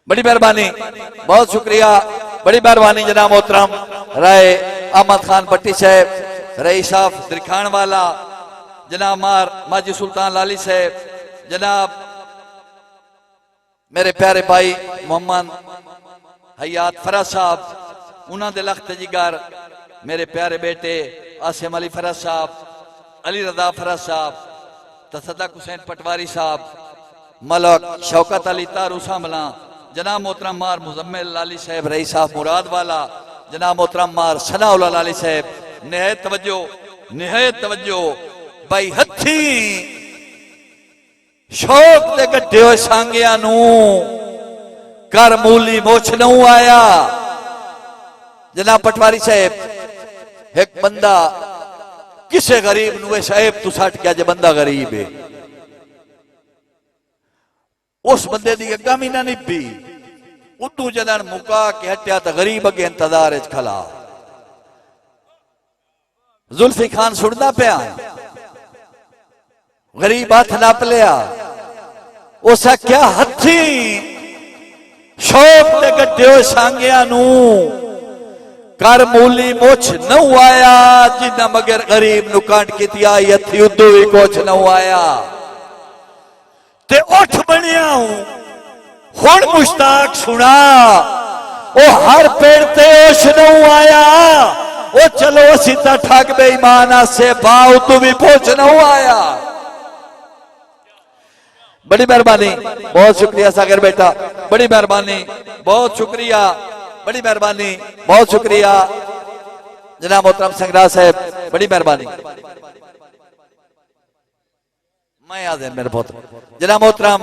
बड़ी मेहरबानी, बहुत शुक्रिया, बड़ी मेहरबानी जनाब मोहतरम राय अहमद खान भट्टी साहब, रईस साहब दिरखान वाला, जनाब मार माजी सुल्तान लाली साहब, जनाब मेरे प्यारे भाई मोहम्मद हयात फराज साहब, उन्होंने लख्त जिगर मेरे प्यारे बेटे आसिम अली फराज साहब, अली रजा फराज साहब, तसद्दुक हुसैन पटवारी साहब, मलक शौकत अली तारू सामला, जनाब मोहतरम मार मुजम्मिल लाली साहब रईस साहब मुराद वाला, जनाब मोहतरम मार सनाउल्लाह लाली साहब, निहायत तवज्जो भाई हथी शौक दे गड्ढे होए सांगिया नू कर मूली मोछ नू आया। जनाब पटवारी साहब, एक बंदा किसे गरीब नुए साहब तू सट क्या जे बंदा गरीब है, उस बंदे दी गम ही ना निभी, उतू जदन मुका के हटिया तो गरीब अगे इंतजार खला। जुल्फी खान सुनदा पिया, गरीब हाथ नाप लिया, उस क्या हथी शौक दे गड्ढे सांगिया नू कर मूली मुछ नू आया, जिन्ना मगर गरीब नु काट की आई हथी उदू भी कुछ नू आया। ते उठ बनिया हुण मुश्ताक सुना, ओ हर पेड़ ते ओश नू आया, ओ चलो असी ता ठग बेईमान से भाव तू भी पूछ नू आया। बड़ी मेहरबानी, बहुत शुक्रिया सागर बेटा, बड़ी मेहरबानी, बहुत शुक्रिया, बड़ी मेहरबानी, बहुत शुक्रिया जनाब मोहतरम संगराज साहब, बड़ी मेहरबानी। मैं याद है मेरे बहुत जनाब मोहतरम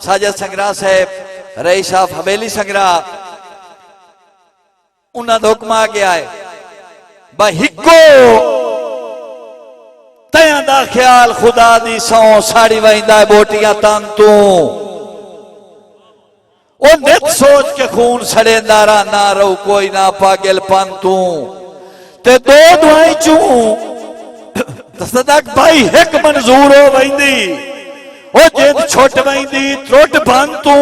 साजिद संगराज साहब, रईस साहब हवेली संगरा, उन्होंने हुक्म आ गया है हिको तया दा ख्याल खुदा दी सौ साड़ी वहींदा बोटियां तन तू, ओ नित सोच के खून सड़े नारा ना रो कोई ना पागल पन तू, ते दो दुआई चू तसद्दुक भाई एक मंजूर हो वहींदी, ओ जिद छोट वहींदी त्रुट बन तू,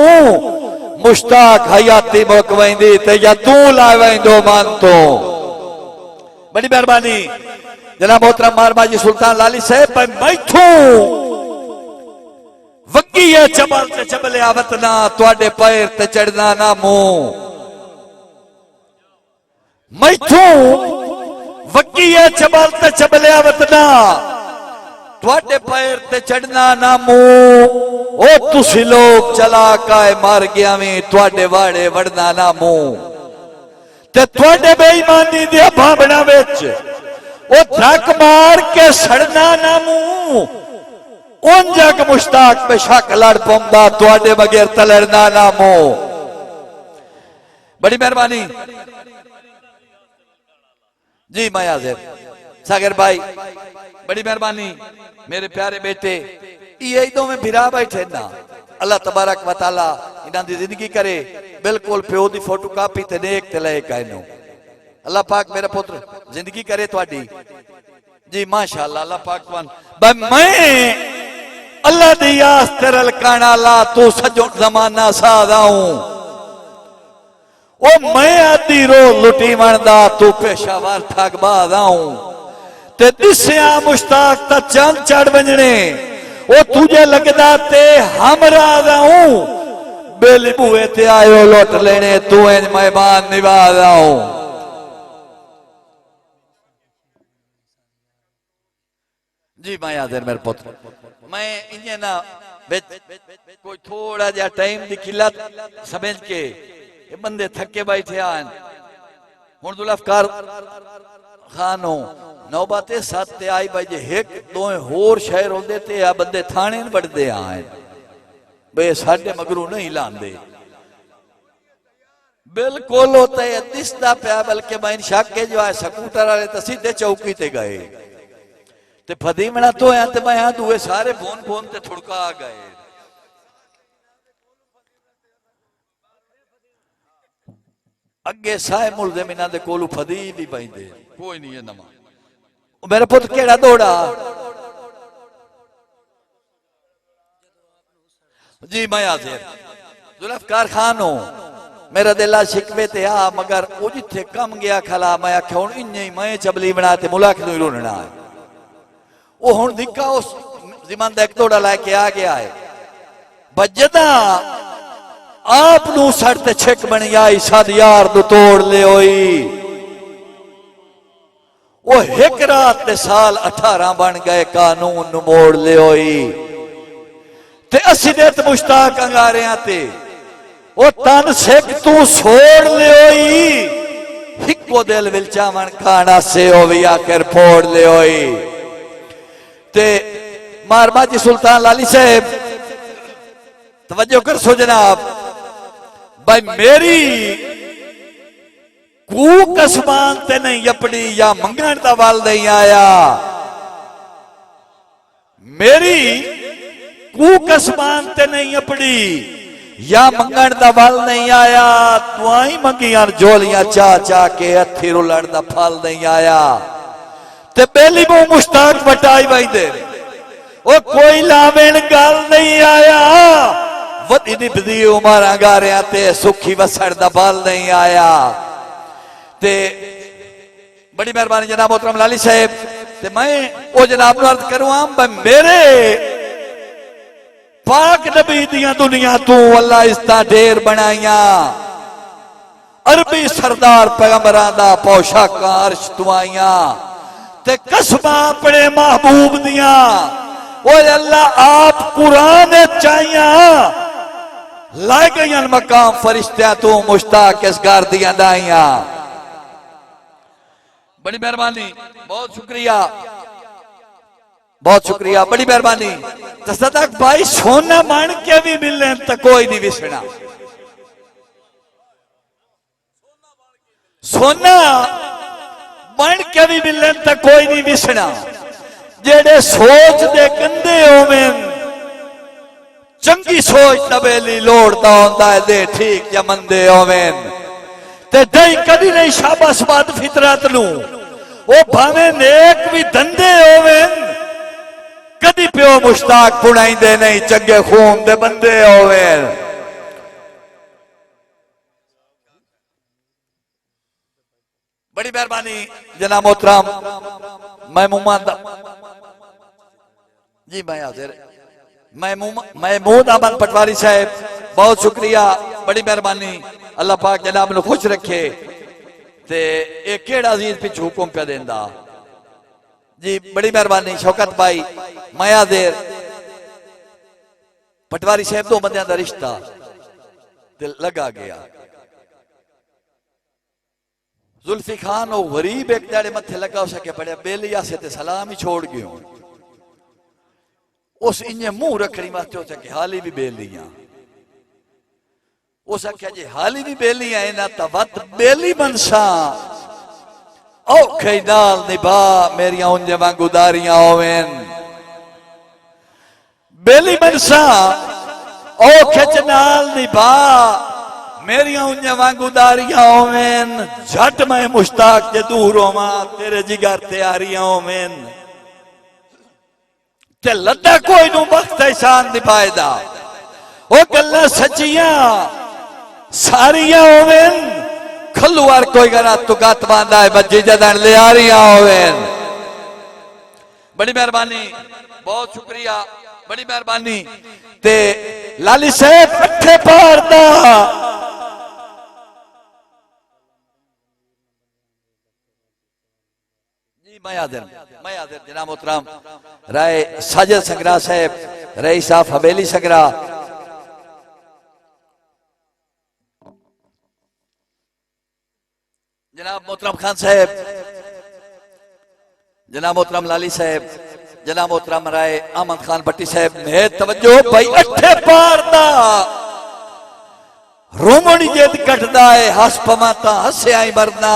मुश्ताक हयाती मुक वहींदी ते या तू ला वहींदो मन तू। बड़ी मेहरबानी जनाब मोहतरम मारमाजी सुल्तान लाली साहब, मैथू वगी है चबल ते चबले आवत ना, तुहाडे पैर ते चढ़ना ना मुंह, मैथू वगी है चबल ते चबले आवत ना, तुहाडे पैर ते चढ़ना ना मुंह, ओ तुसी लोग चला काए मार गया में तुहाडे वाड़े वड़ना ना मुंह, ते तुहाडे बेईमानी दे भावना विच ओ धक मार के सड़ना ना मुंह, उन जग मुश्ताक पे शक लड़ पौंदा तुहाडे बगैर तलड़ना ना मुंह। बड़ी मेहरबानी जी मैं हाजिर सागर भाई, बड़ी मेहरबानी मेरे प्यारे बेटे, ये दो में भिरा बैठे ना, अल्लाह तबारक व तआला इन्हां दी जिंदगी करे बिल्कुल प्यो दी फोटो कापी ते नेक ते ले कायनो, अल्लाह पाक मेरा पुत्र जिंदगी करे तुहाडी जी माशाअल्लाह, अल्लाह पाक वन मैं अल्लाह दी आस तेरल काना ला तू सजो जमाना सादाऊं, ओ मैं आदि रो लुटी वणदा तू पेशावर ठग बादाऊं, ते दिसया मुश्ताक ता चंद चढ़ वंजने, ओ तुझे लगदा ते हमरा दाऊं, बेली बुए ते आयो लौट लेने तू इंज मेहमान निवादाऊं। जी मैं हाजिर मेरे पुत्र, मैं इन्हें ना कोई थोड़ा जा टाइम की किल्लत समझ के ये बंदे थके बैठे आन हुण जुल्फकार खानो नौबते साथ आई बजे एक दो होर शहर होंदे ते आ बंदे थाने बढ़दे आए बे साडे मगरू नहीं लांदे बिल्कुल होता है दिसदा पिया, बल्कि मैं शक के जो है स्कूटर वाले तो सीधे चौकी ते गए ते फदीमना तो है ते मैं दुए सारे फोन फोन ते ठुड़का आ गए। अगे साए मुलजिम इन्हां दे कोलू फदी नहीं पैंदे, कोई नहीं है नवा। मेरा पुत्र केड़ा दौड़ा जी मैं हाजिर जुल्फकार खान हो मेरा दिला शिकवे ते आ मगर वो जिथे कम गया खला मैं आख्या हुण इन्ने ही मैं चबली बना ते मुलाक नूं रोना है वो हुण दिक्का उस जिमंदा एक तोड़ा लेके आ गया है बजदा आप नूं सड़ ते छिक बन आई सद यार दू तोड़ ले होई वो एक रात दे साल 18 बन गए कानून नूं मोड़ ले होई ते असी दे ते मुश्ताक अंगारियां ते ओ तन सिख तू सोड़ ले होई हिको दिल विल चावण खाना से हो भी आखिर फोड़ ले होई ते मारबाजी सुल्तान लाली साहब तवज्जो कर सो जनाब भाई मेरी कूक आसमान ते नहीं अपनी या मंगण दा वल नहीं आया मेरी कूक आसमान ते नहीं अपनी या मंगण दा वल नहीं आया दुआई मंगियां झोलियां चा चा के हथी रुलण दा फल नहीं आया ते बेली मुंह मुश्ताक वटाई वैंदे ओ कोई लावेण गल नहीं आया वदी निभदी उमर अंगारियां ते सुखी वसण दा बल नहीं आया ते बड़ी मेहरबानी जनाब मोहतरम लाली साहब ते मैं ओ जनाब नूं अर्ज करूं मेरे पाक नबी दियां दुनिया तू अल्लाह इसदा ढेर बनाइया अरबी सरदार पैगंबरां दा पोशाकां अर्श तू आईया ते कसमां अपने महबूब दियां ओ अल्लाह आप कुरान चाहिया लाई गई मकाम फरिश्तियां तू मुश्ताक इस घर दियां दाइया बड़ी मेहरबानी बहुत शुक्रिया बड़ी मेहरबानी तक भाई सोना मान के भी मिलने तो कोई नहीं विसना सोना बन के भी मिलने तो कोई नहीं विसना जेड़े सोच दे गंदे होवेन चंगी सोच तबेली लोड़दा होंदा है दे ठीक या मंदे होवेन ते दई कदी नहीं शाबाश बाद फितरत नूं ओ भावे नेक भी धंधे होवेन कदी प्यो मुश्ताक पुणाइंदे नहीं चंगे खून दे बंदे होवेन बड़ी मेहरबानी जनाब मोहतरम जी मैं हाजिर महमूद अहमद पटवारी साहब बहुत शुक्रिया बड़ी मेहरबानी अल्लाह पाक जनाब नूं खुश रखे ते एक केड़ा अजीज पिछ हुक्म पे देंदा जी बड़ी मेहरबानी शौकत भाई मैं हाजिर पटवारी साहब दो बंदियां दा रिश्ता ते लगा गया जुल्फी खान वो गरीब एक दाड़े मथे लगा हो सके पड़े बेलिया से ते सलाम ही छोड़ गयो उस इन्हें मुंह रखने वास्ते हो सके हाली भी बेलियां उस आख्या जी हाली भी बेलियां इना ता वत बेली मनसा औखे नाल निभा मेरियां उंजे वांगू दारियां होवेन बेली मनसा औखे च नाल निभा मेरियां उंजे वांगू दारियां होवेन झट मैं मुश्ताक जे दूर होवां तेरे जिगर ते आरियां होवेन ते लद्दा कोई नूं वक्त एहसान निभाएदा ओ गल्लां सच्चियां सारियां होवेन खल्लुआर कोई गरा तुगत बांदा है बज्जी जदन ले आ रही होवेन बड़ी मेहरबानी बहुत शुक्रिया बड़ी मेहरबानी ते लाली साहब पट्ठे पारदा जी मैं हाजिर जनाब मोहतरम राय साजिद संगरा साहब रईस साहब हवेली संगरा जनाब मोहतरम खान साहब जनाब मोहतरम लाली साहब जनाब मोहतरम राय अहमद खान भट्टी साहब ने तवज्जो भाई अठे पारदा रोमणी जेद कटदा है हस पमाता हस्या ही मरना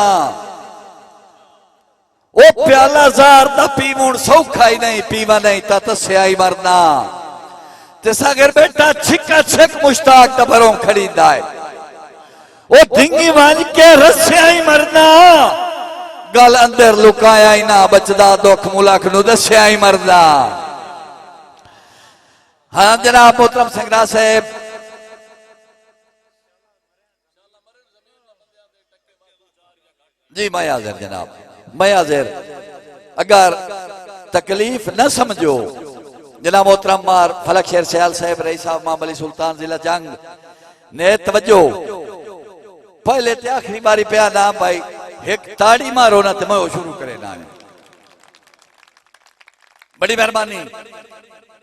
ओ प्याला जार दा पीवण सौखा ही नहीं पीवा नहीं ता तस्या ही मरना ते सागर बेटा छिका छिक मुश्ताक दा भरों खड़ींदा है ओ धिंगी वाल के रस्या ही मरना गल अंदर लुकाया ही ना बचदा दुख मुलाक नूं दस्या ही मरदा हाँ जनाब मोहतरम संगरा साहब जी मैं हाजिर जनाब, मैं हाजिर। अगर तकलीफ न समझो जनाब मोहतरम मार फलक शेर सयाल साहब रईस साहब मामली सुल्तान जिला जंग ने तवज्जो पहले ते आखिरी बारी पे नाम भाई एक ताड़ी मारो ना तो मैं शुरू करे ना। बड़ी मेहरबानी।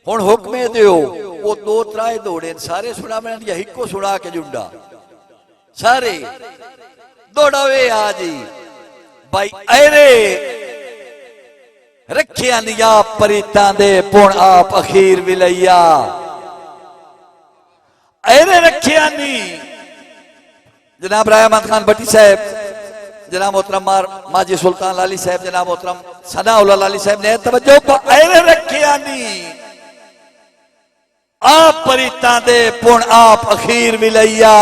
हुण हुक्मे दियो वो दो त्राए दौड़े सारे सुना मैं या हिको सुना के जुंडा सारे दौड़ावे आजी भाई अरे रखिया निया परितां दे पुण आप अखीर विलैया अरे रखिया नी। जनाब रायमंद खान भट्टी साहब, जनाब मोहतरम माजी सुल्तान लाली साहब, जनाब मोहतरम सनाउल्ला लाली साहब ने तवज्जो को अरे रखिया नी आप परितां दे पुण आप अखीर विलैया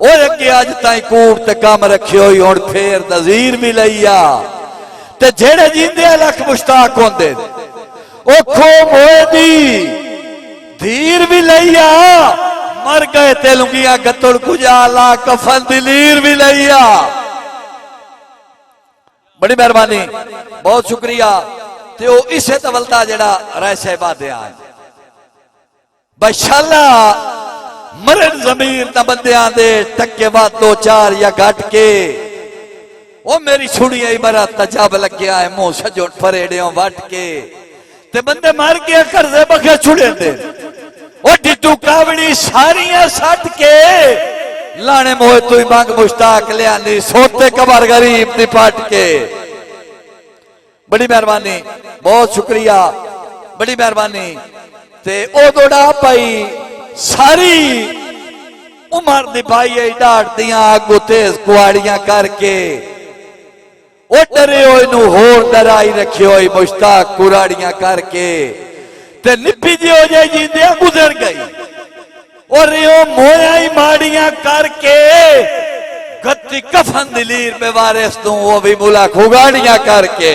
और अगे अज ताई कूड़ ते कम रखियो हुण फेर नज़ीर विलैया ते जेड़े जींदे लख मुश्ताक होंदे ओ खो मोए दी धीर विलैया मर गए तेलुंगिया गत्तुड़ कुजाला कफन दिलीर विलैया। बड़ी मेहरबानी, बहुत शुक्रिया। ते ओ इसे तवलता जेड़ा राय साहिबा दे आज बशाला मरण जमीर न बंदियां दे टक्के बाद दो चार या घट के ओ मेरी छुड़िया ही मरा तजब लग गया है मुंह सजो फरेड़ियों वट के ते बंदे मार गया कर्जे बखे छुड़े दे ओ डिटू कावड़ी सारियां सट के लाने मोह तू मांग मुश्ताक लिया सोते कबर गरीब दी पाट के। बड़ी मेहरबानी, बहुत शुक्रिया, बड़ी मेहरबानी। ते ओ दोड़ा पाई सारी उमर दी भाई डाट दियां आगू तेज कुआड़ियां करके ओ डरे हो इनू होर डराई रखियो मुश्ताक कुराड़ियां करके ते निपी जी हो जाए जींदिया गुजर गई और यो मोया ही माड़ियां करके गत्ती कफन दिलीर में वारिस तू वो भी मुला खुगाड़ियां करके